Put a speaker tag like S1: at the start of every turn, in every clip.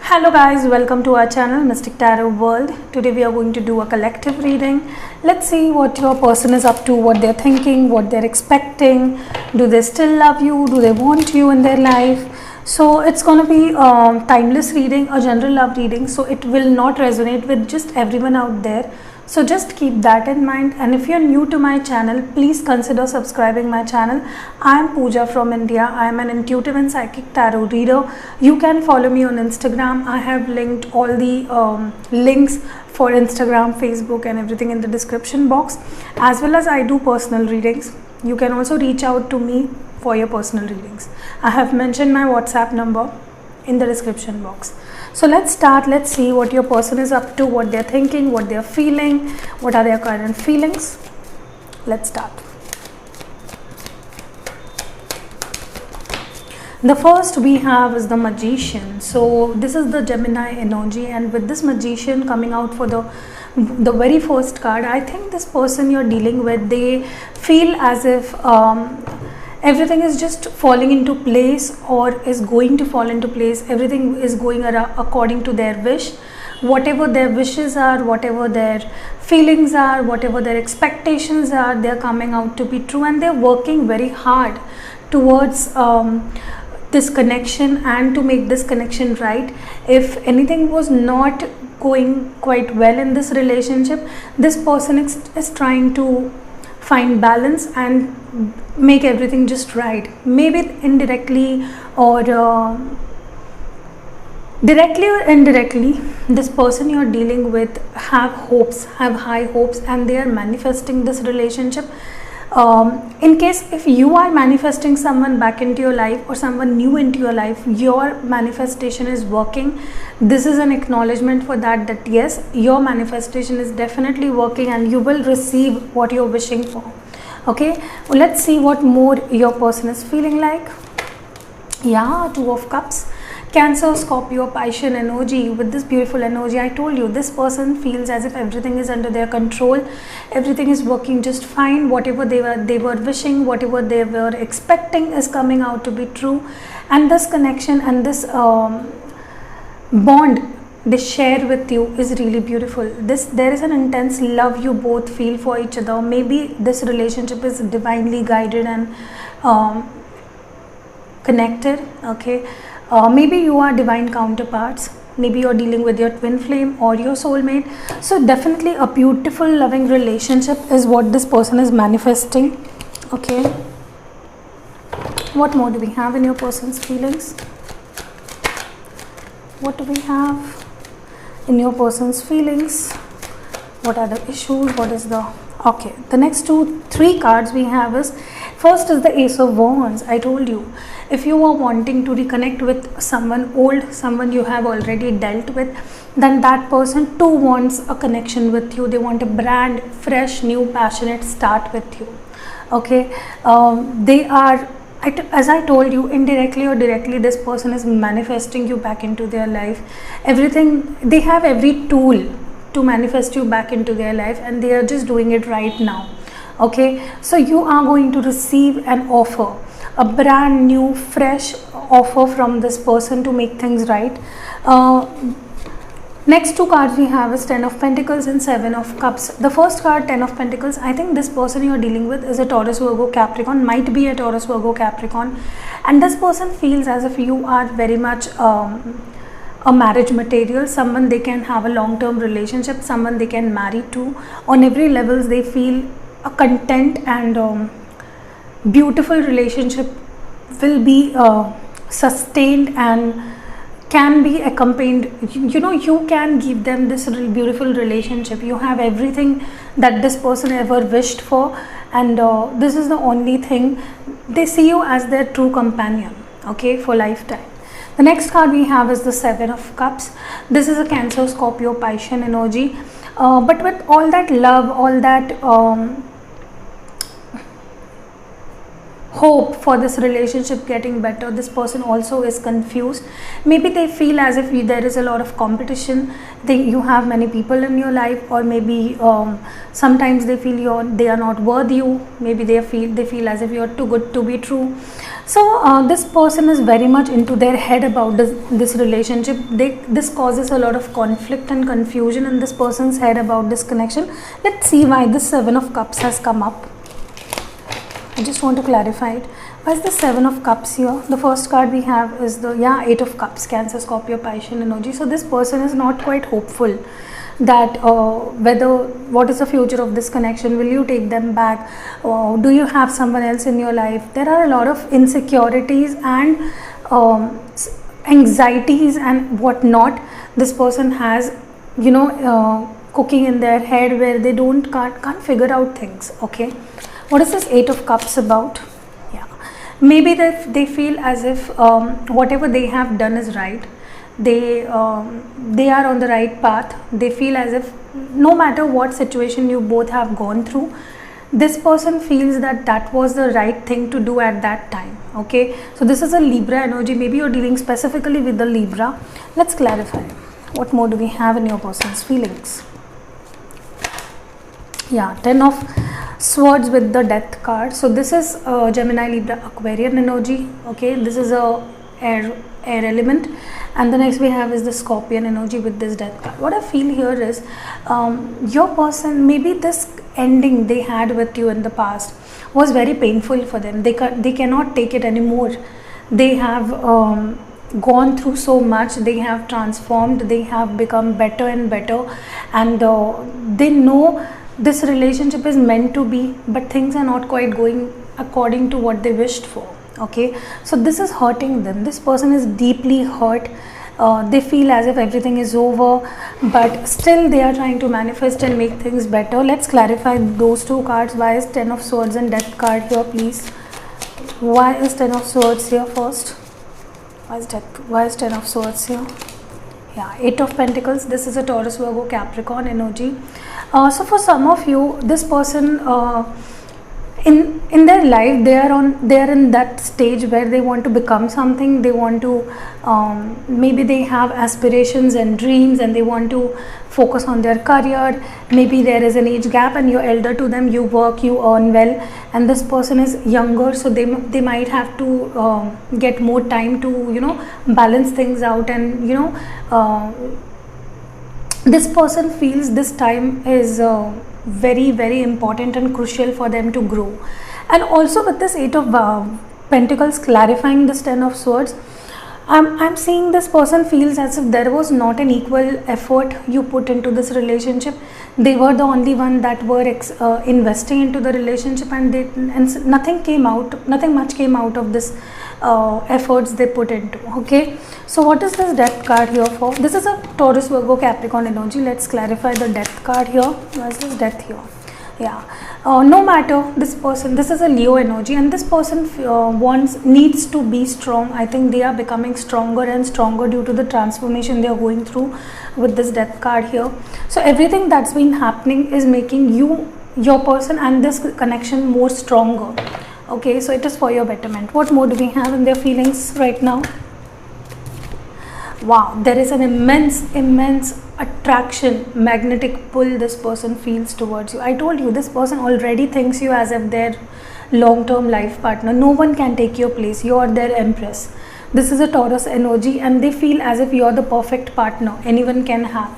S1: Hello guys, welcome to our channel Mystic Tarot World. Today we are going to do a collective reading. Let's see what your person is up to, what they're thinking, what they're expecting. Do they still love you? Do they want you in their life? So it's going to be a timeless reading, a general love reading. So it will not resonate with just everyone out there. So just keep that in mind, and if you're new to my channel, please consider subscribing my channel. I am Pooja from India. I am an intuitive and psychic tarot reader. You can follow me on Instagram. I have linked all the links for Instagram, Facebook and everything in the description box, as well as I do personal readings. You can also reach out to me for your personal readings. I have mentioned my WhatsApp number in the description box. So let's start. Let's see what your person is up to, what they're thinking, what they're feeling, what are their current feelings. Let's start. The first we have is the Magician. So this is the Gemini energy, and with this Magician coming out for the very first card, I think this person you're dealing with, they feel as if everything is just falling into place, or is going to fall into place. Everything is going according to their wish. Whatever their wishes are, whatever their feelings are, whatever their expectations are, they're coming out to be true, and they're working very hard towards this connection and to make this connection right. If anything was not going quite well in this relationship, this person is trying to find balance and make everything just right. Maybe indirectly or directly or indirectly, this person you're dealing with have high hopes, and they are manifesting this relationship. In case if you are manifesting someone back into your life or someone new into your life, your manifestation is working. This is an acknowledgement for that yes, your manifestation is definitely working and you will receive what you're wishing for. Okay, well, let's see what more your person is feeling like. Yeah, Two of Cups. Cancer, Scorpio, Piscean energy. With this beautiful energy, I told you, this person feels as if everything is under their control. Everything is working just fine. Whatever they were wishing, whatever they were expecting is coming out to be true. And this connection and this bond they share with you is really beautiful. There is an intense love you both feel for each other. Maybe this relationship is divinely guided and connected. Okay, maybe you are divine counterparts. Maybe you're dealing with your twin flame or your soulmate. So definitely a beautiful loving relationship is what this person is manifesting. Okay, what more do we have in your person's feelings? What do we have in your person's feelings? What are the issues? What is the okay, the next three cards we have is, first is the Ace of Wands. I told you, if you are wanting to reconnect with someone old, someone you have already dealt with, then that person too wants a connection with you. They want a brand fresh, new, passionate start with you. Okay, they are, as I told you, indirectly or directly, this person is manifesting you back into their life. Everything, they have every tool to manifest you back into their life, and they are just doing it right now. Okay, so you are going to receive an offer, a brand new fresh offer from this person to make things right. Next two cards we have is Ten of Pentacles and Seven of Cups. The first card, Ten of Pentacles, I think this person you are dealing with is a Taurus, Virgo, Capricorn, might be a Taurus, Virgo, Capricorn, and this person feels as if you are very much a marriage material, someone they can have a long-term relationship, someone they can marry to. On every levels they feel a content and beautiful relationship will be sustained and can be accompanied. You know, you can give them this beautiful relationship. You have everything that this person ever wished for, and this is the only thing. They see you as their true companion, okay, for lifetime. The next card we have is the Seven of Cups. This is a Cancer, Scorpio, Piscean energy, but with all that love, all that hope for this relationship getting better, this person also is confused. Maybe they feel as if there is a lot of competition. You have many people in your life, or maybe sometimes they feel they are not worth you. Maybe they feel as if you are too good to be true. So this person is very much into their head about this relationship. This causes a lot of conflict and confusion in this person's head about this connection. Let's see why the Seven of Cups has come up. I just want to clarify it. Why is the Seven of Cups here? The first card we have is the Eight of Cups, Cancer, Scorpio, Piscean energy. So this person is not quite hopeful that what is the future of this connection. Will you take them back? Do you have someone else in your life? There are a lot of insecurities and anxieties and whatnot this person has, cooking in their head, where they can't figure out things. Okay, what is this Eight of Cups about? Maybe they feel as if whatever they have done is right. They are on the right path. They feel as if no matter what situation you both have gone through, this person feels that was the right thing to do at that time. Okay, so this is a Libra energy. Maybe you're dealing specifically with the Libra. Let's clarify. What more do we have in your person's feelings? Ten of Swords with the Death card. So this is Gemini, Libra, Aquarian energy. Okay, this is a air element, and the next we have is the Scorpion energy with this Death card. What I feel here is your person, maybe this ending they had with you in the past was very painful for them. They cannot take it anymore. They have gone through so much. They have transformed. They have become better and better, and they know this relationship is meant to be, but things are not quite going according to what they wished for. Okay, so this is hurting them. This person is deeply hurt. They feel as if everything is over, but still they are trying to manifest and make things better. Let's clarify those two cards. Why is Ten of Swords and Death card here, please? Why is Ten of Swords here first? Why is Ten of Swords here? Eight of Pentacles. This is a Taurus, Virgo, Capricorn energy. So for some of you, this person in their life, they are in that stage where they want to become something. They want to maybe they have aspirations and dreams, and they want to focus on their career. Maybe there is an age gap and you're elder to them. You work, you earn well, and this person is younger, so they might have to get more time to balance things out, and this person feels this time is very, very important and crucial for them to grow. And also with this Eight of Pentacles clarifying this Ten of Swords, I'm seeing this person feels as if there was not an equal effort you put into this relationship. They were the only one that were investing into the relationship, and nothing much came out of this efforts they put into. Okay, so what is this Death card here for? This is a Taurus, Virgo, Capricorn energy. Let's clarify the Death card here. Why is this Death here? No matter this person, this is a Leo energy, and this person needs to be strong. I think they are becoming stronger and stronger due to the transformation they are going through with this Death card here. So everything that's been happening is making your person and this connection more stronger. Okay, so it is for your betterment. What more do we have in their feelings right now? Wow, there is an immense attraction, magnetic pull this person feels towards you. I told you, this person already thinks you as if their long-term life partner. No one can take your place. You are their empress. This is a Taurus energy, and they feel as if you are the perfect partner anyone can have.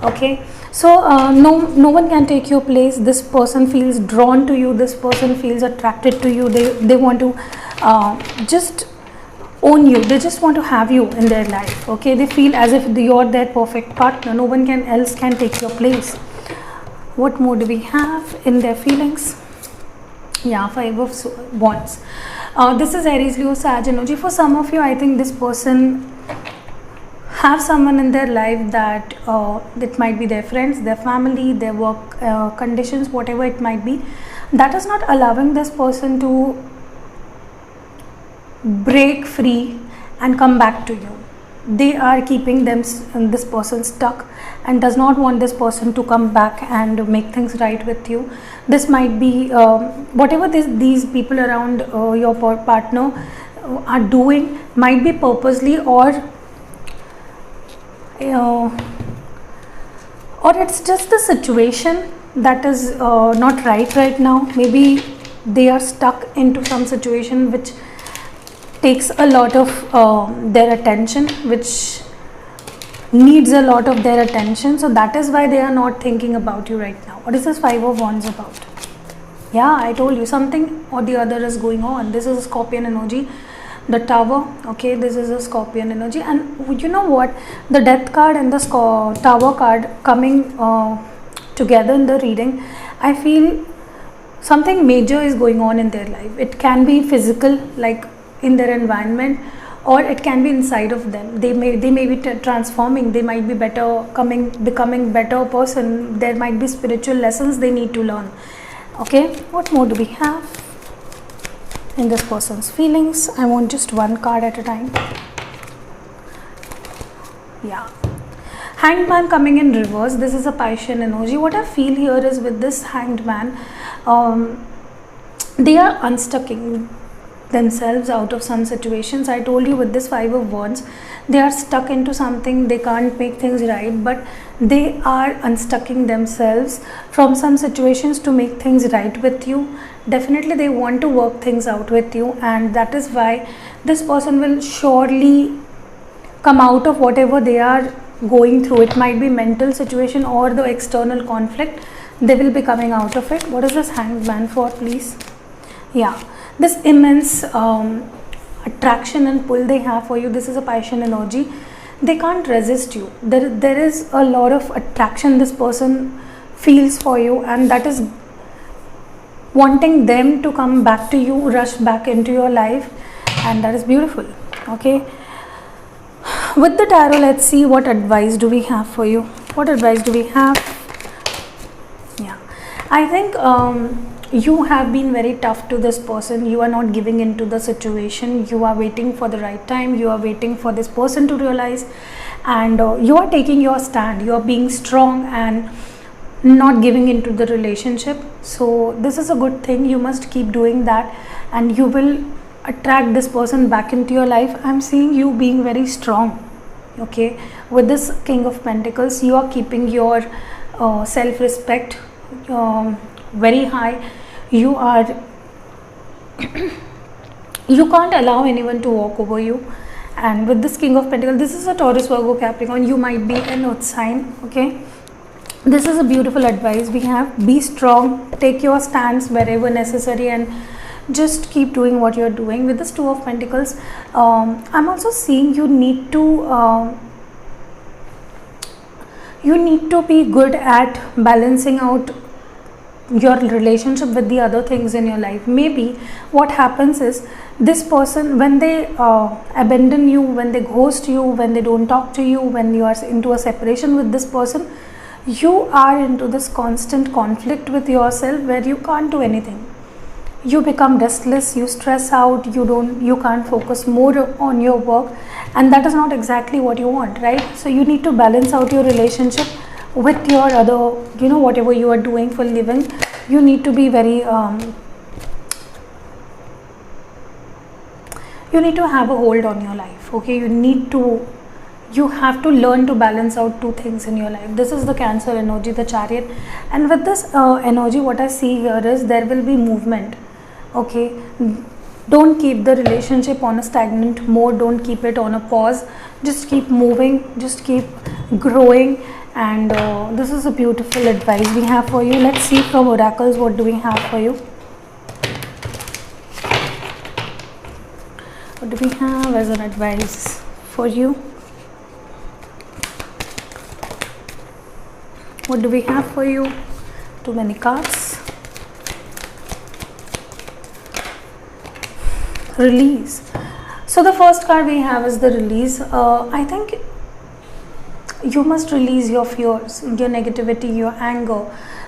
S1: Okay, so no one can take your place. This person feels drawn to you. This person feels attracted to you. They want to just own you. They just want to have you in their life. Okay, they feel as if you're their perfect partner. No one else can take your place. What more do we have in their feelings? Five of Wands. This is Aries, Leo, Sag energy. For some of you, I think this person have someone in their life that it might be their friends, their family, their work conditions, whatever it might be, that is not allowing this person to break free and come back to you. They are keeping this person stuck and does not want this person to come back and make things right with you. This might be whatever these people around your partner are doing, might be purposely, or it's just the situation that is not right now. Maybe they are stuck into some situation which takes a lot of their attention, which needs a lot of their attention. So that is why they are not thinking about you right now. What is this Five of Wands about? Yeah, I told you something or the other is going on. This is a Scorpion energy, the Tower. Okay, this is a Scorpion energy, and you know what, the Death card and the Tower card coming together in the reading, I feel something major is going on in their life. It can be physical, like in their environment, or it can be inside of them. They may be transforming. They might be becoming better person. There might be spiritual lessons they need to learn. Okay, what more do we have in this person's feelings? I want just one card at a time. Yeah, Hanged Man coming in reverse. This is a Piscean energy. What I feel here is, with this Hanged Man, they are unstucking themselves out of some situations. I told you, with this Five of Wands, they are stuck into something. They can't make things right, but they are unstucking themselves from some situations to make things right with you. Definitely they want to work things out with you, and that is why this person will surely come out of whatever they are going through. It might be mental situation or the external conflict. They will be coming out of it. What is this Hanged Man for, please? Yeah, this immense attraction and pull they have for you. This is a Piscean energy. They can't resist you. There is a lot of attraction this person feels for you, and that is wanting them to come back to you, rush back into your life, and that is beautiful. Okay, with the tarot, let's see what advice do we have for you. What advice do we have? Yeah, I think you have been very tough to this person. You are not giving into the situation. You are waiting for the right time. You are waiting for this person to realize, and you are taking your stand. You are being strong and not giving into the relationship. So this is a good thing. You must keep doing that, and you will attract this person back into your life. I'm seeing you being very strong. Okay, with this King of Pentacles, you are keeping your self-respect very high. You are you can't allow anyone to walk over you. And with this King of Pentacles, this is a Taurus, Virgo, Capricorn. You might be an earth sign. Okay, this is a beautiful advice we have. Be strong, take your stance wherever necessary, and just keep doing what you're doing. With this Two of Pentacles, I'm also seeing you need to be good at balancing out your relationship with the other things in your life. Maybe what happens is, this person, when they abandon you, when they ghost you, when they don't talk to you, when you are into a separation with this person, you are into this constant conflict with yourself where you can't do anything. You become restless, you stress out, you can't focus more on your work, and that is not exactly what you want, right? So you need to balance out your relationship with your other, whatever you are doing for living. You need to be very you need to have a hold on your life. Okay, you have to learn to balance out two things in your life. This is the Cancer energy, the Chariot, and with this energy, what I see here is, there will be movement. Okay, don't keep the relationship on a stagnant mode. Don't keep it on a pause. Just keep moving, just keep growing. And this is a beautiful advice we have for you. Let's see from oracles, what do we have for you. What do we have as an advice for you? What do we have for you? Too many cards. Release. So the first card we have is the release. I think you must release your fears, your negativity, your anger,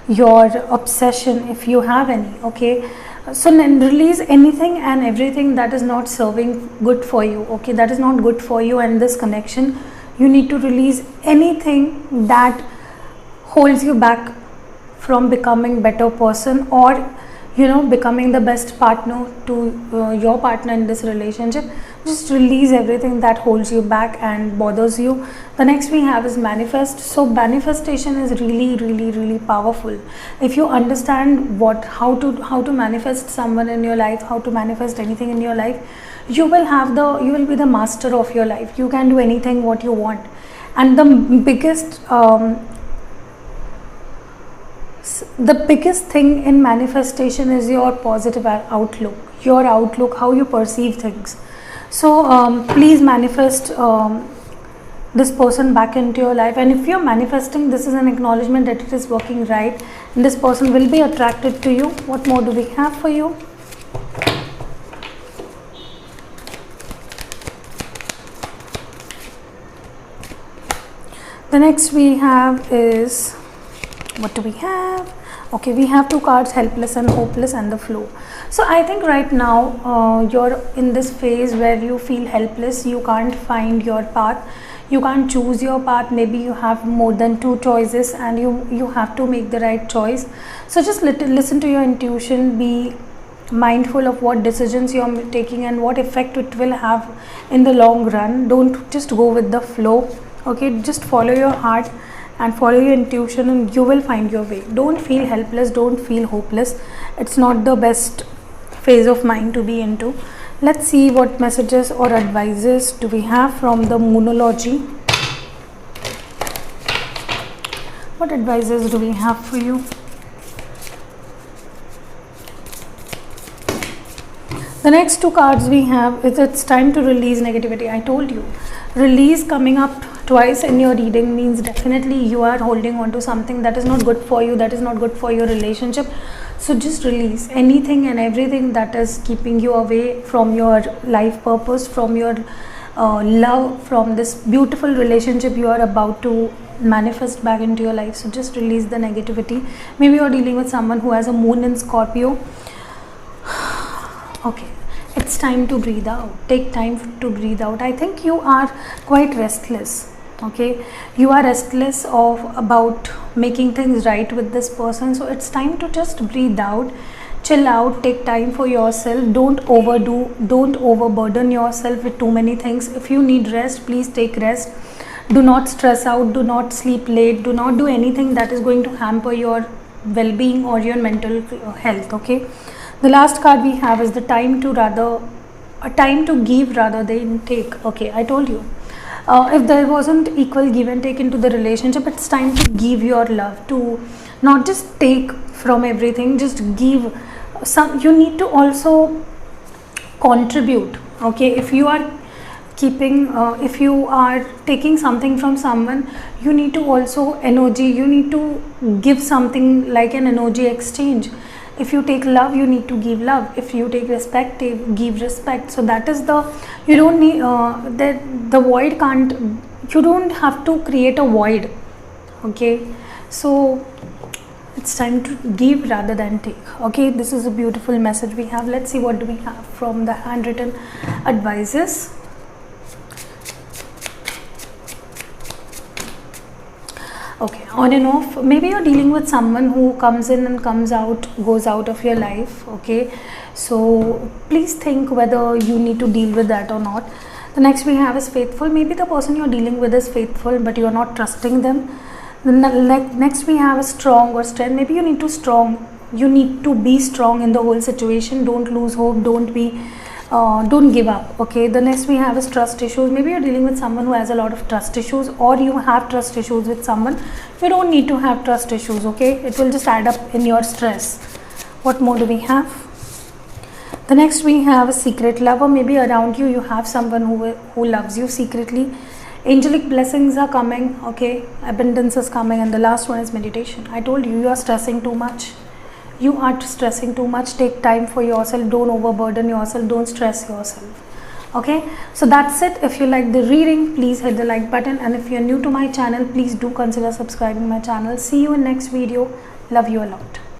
S1: your obsession, if you have any. Okay, so then release anything and everything that is not serving good for you. Okay, that is not good for you and this connection. You need to release anything that holds you back from becoming better person, or becoming the best partner to your partner in this relationship. Just release everything that holds you back and bothers you. The next we have is manifest. So manifestation is really, really, really powerful. If you understand how to manifest someone in your life, how to manifest anything in your life, you will be the master of your life. You can do anything what you want. And the biggest thing in manifestation is your positive outlook, how you perceive things. So please manifest this person back into your life. And if you're manifesting, this is an acknowledgement that it is working right, and this person will be attracted to you. What more do we have for you? The next we have is, what do we have? Okay, we have two cards, helpless and hopeless, and the flow. So I think right now you're in this phase where you feel helpless. You can't find your path, you can't choose your path. Maybe you have more than two choices and you have to make the right choice. So just listen to your intuition, be mindful of what decisions you're taking and what effect it will have in the long run. Don't just go with the flow. Okay, just follow your heart and follow your intuition, and you will find your way. Don't feel helpless, don't feel hopeless. It's not the best phase of mind to be into. Let's see what messages or advices do we have from the Moonology. What advices do we have for you? The next two cards we have is, it's time to release negativity. I told you, release coming up twice in your reading means definitely you are holding on to something that is not good for you, that is not good for your relationship. So just release anything and everything that is keeping you away from your life purpose, from your love, from this beautiful relationship you are about to manifest back into your life. So just release the negativity. Maybe you are dealing with someone who has a moon in Scorpio. Okay, it's time to breathe out. Take time to breathe out. I think you are quite restless. Okay, you are restless about making things right with this person. So it's time to just breathe out, chill out, take time for yourself. Don't overburden yourself with too many things. If you need rest, please take rest. Do not stress out, do not sleep late, do not do anything that is going to hamper your well-being or your mental health. Okay, the last card we have is the time to give rather than take. Okay, I told you, if there wasn't equal give and take into the relationship, it's time to give your love, to not just take from everything, just give some. You need to also contribute. Okay, if you are taking something from someone, you need to also you need to give something, like an energy exchange. If you take love, you need to give love. If you take respect, give respect. So that is you don't need the void can't, you don't have to create a void. Okay, so it's time to give rather than take. Okay, this is a beautiful message we have. Let's see what do we have from the handwritten advices. Okay, on and off. Maybe you're dealing with someone who comes in and comes out, goes out of your life. Okay, so please think whether you need to deal with that or not. The next we have is faithful. Maybe the person you're dealing with is faithful, but you're not trusting them. The next we have is strong or strength. Maybe you need to be strong in the whole situation. Don't lose hope, don't give up. Okay, the next we have is trust issues. Maybe you're dealing with someone who has a lot of trust issues, or you have trust issues with someone. You don't need to have trust issues. Okay, it will just add up in your stress. What more do we have? The next we have a secret lover. Maybe around you have someone who loves you secretly. Angelic blessings are coming. Okay, abundance is coming. And the last one is meditation. I told you, you are stressing too much. You are stressing too much. Take time for yourself. Don't overburden yourself. Don't stress yourself. Okay, so that's it. If you like the reading, please hit the like button, and if you're new to my channel, please do consider subscribing my channel. See you in next video. Love you a lot.